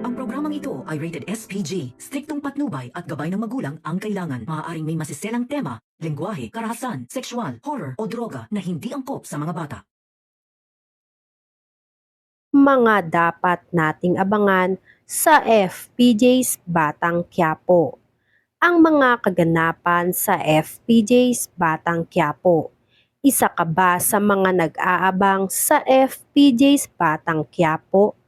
Ang programang ito ay rated SPG. Striktong patnubay at gabay ng magulang ang kailangan. Maaaring may masiselang tema, lengguwahe, karahasan, sexual, horror o droga na hindi angkop sa mga bata. Mga dapat nating abangan sa FPJ's Batang Quiapo. Ang mga kaganapan sa FPJ's Batang Quiapo. Isa ka ba sa mga nag-aabang sa FPJ's Batang Quiapo?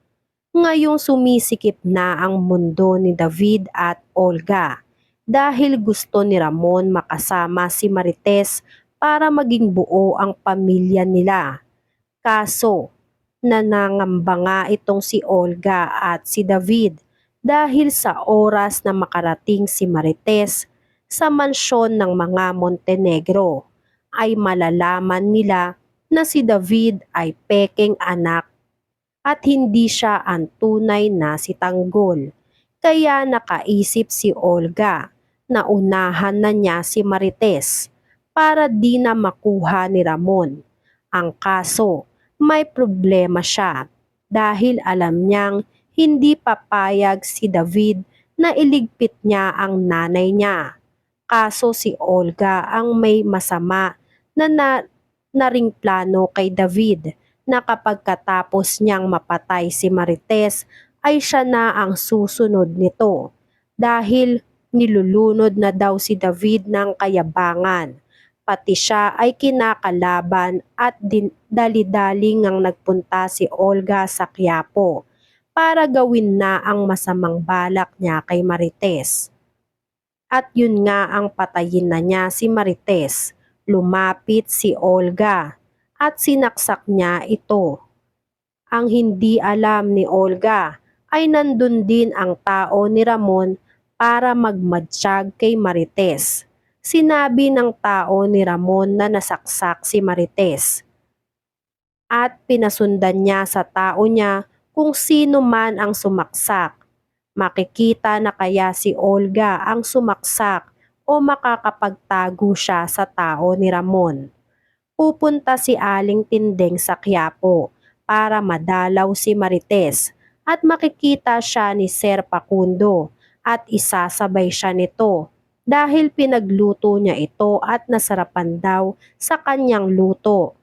Ngayong sumisikip na ang mundo ni David at Olga dahil gusto ni Ramon makasama si Marites para maging buo ang pamilya nila. Kaso, nanangamba nga itong si Olga at si David dahil sa oras na makarating si Marites sa mansyon ng mga Montenegro ay malalaman nila na si David ay pekeng anak at hindi siya ang tunay na si Tanggol. Kaya nakaisip si Olga na unahan na niya si Marites para di na makuha ni Ramon. Ang kaso, may problema siya dahil alam niyang hindi papayag si David na iligpit niya ang nanay niya. Kaso si Olga ang may masama na ring plano kay David na kapag katapos niyang mapatay si Marites ay siya na ang susunod nito dahil nilulunod na daw si David ng kayabangan. Pati siya ay kinakalaban at dali-dali ngang nagpunta si Olga sa Quiapo para gawin na ang masamang balak niya kay Marites. At yun nga ang patayin na niya si Marites. Lumapit si Olga at sinaksak niya ito. Ang hindi alam ni Olga ay nandun din ang tao ni Ramon para magmatsyag kay Marites. Sinabi ng tao ni Ramon na nasaksak si Marites at pinasundan niya sa tao niya kung sino man ang sumaksak. Makikita na kaya si Olga ang sumaksak o makakapagtago siya sa tao ni Ramon. Pupunta si Aling Tindeng sa Quiapo para madalaw si Marites at makikita siya ni Sir Facundo at isasabay siya nito dahil pinagluto niya ito at nasarapan daw sa kanyang luto.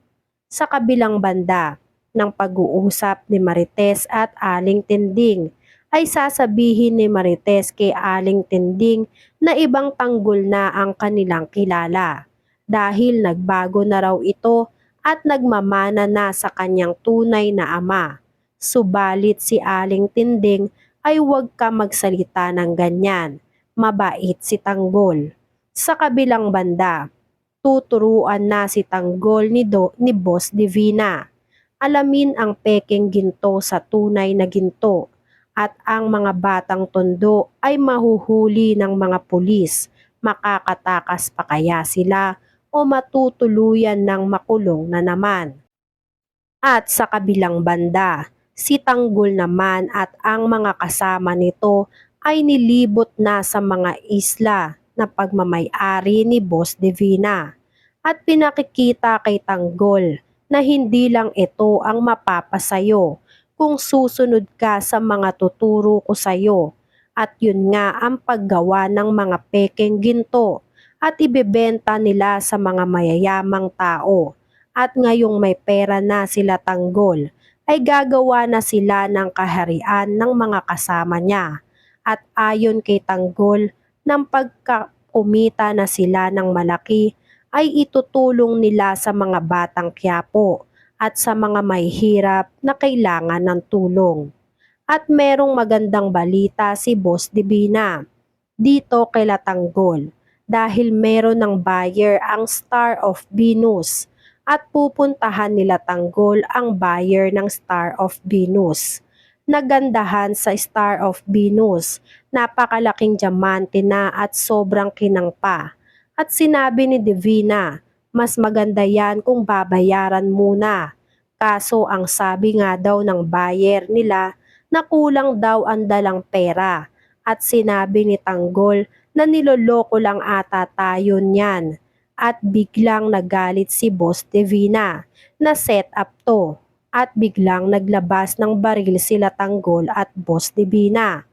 Sa kabilang banda ng pag-uusap ni Marites at Aling Tinding ay sasabihin ni Marites kay Aling Tinding na ibang tanggol na ang kanilang kilala dahil nagbago na raw ito at nagmamana na sa kanyang tunay na ama. Subalit si Aling Tinding ay huwag ka magsalita ng ganyan, mabait si Tanggol. Sa kabilang banda, tuturuan na si Tanggol ni Boss Divina. Alamin ang pekeng ginto sa tunay na ginto at ang mga batang tondo ay mahuhuli ng mga pulis. Makakatakas pa kaya sila o matutuluyan ng makulong na naman. At sa kabilang banda, si Tanggol naman at ang mga kasama nito ay nilibot na sa mga isla na pagmamay-ari ni Boss Divina at pinakikita kay Tanggol na hindi lang ito ang mapapasayo kung susunod ka sa mga tuturo ko sayo at yun nga ang paggawa ng mga pekeng ginto at ibebenta nila sa mga mayayamang tao. At ngayong may pera na sila Tanggol, ay gagawa na sila ng kaharian ng mga kasama niya. At ayon kay Tanggol, nang pagkakumita na sila ng malaki, ay itutulong nila sa mga batang Quiapo at sa mga mahihirap na kailangan ng tulong. At merong magandang balita si Boss Divina dito kay Tanggol dahil meron ng buyer ang Star of Venus at pupuntahan nila Tanggol ang buyer ng Star of Venus. Nagandahan sa Star of Venus, napakalaking diamante na at sobrang kinang pa. At sinabi ni Divina, mas maganda yan kung babayaran muna. Kaso ang sabi nga daw ng buyer nila na kulang daw ang dalang pera at sinabi ni Tanggol na niloloko lang ata tayo niyan at biglang nagalit si Boss Divina na set up to. at biglang naglabas ng baril sila Tanggol at Boss Divina.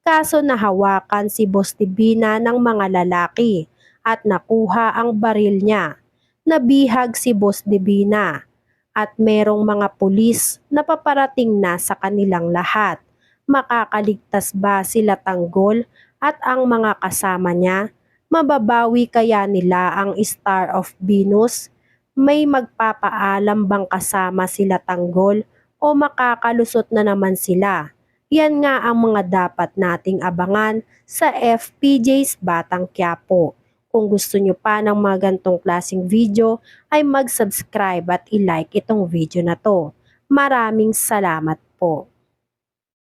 Kaso nahawakan si Boss Divina ng mga lalaki at nakuha ang baril niya. Nabihag si Boss Divina at merong mga pulis na paparating na sa kanilang lahat. Makakaligtas ba sila Tanggol at ang mga kasama niya? Mababawi kaya nila ang Star of Venus? May magpapaalam bang kasama sila Tanggol o makakalusot na naman sila? Yan nga ang mga dapat nating abangan sa FPJ's Batang Quiapo. Kung gusto nyo pa ng mga gantong klaseng video ay mag-subscribe at i-like itong video na to. Maraming salamat po.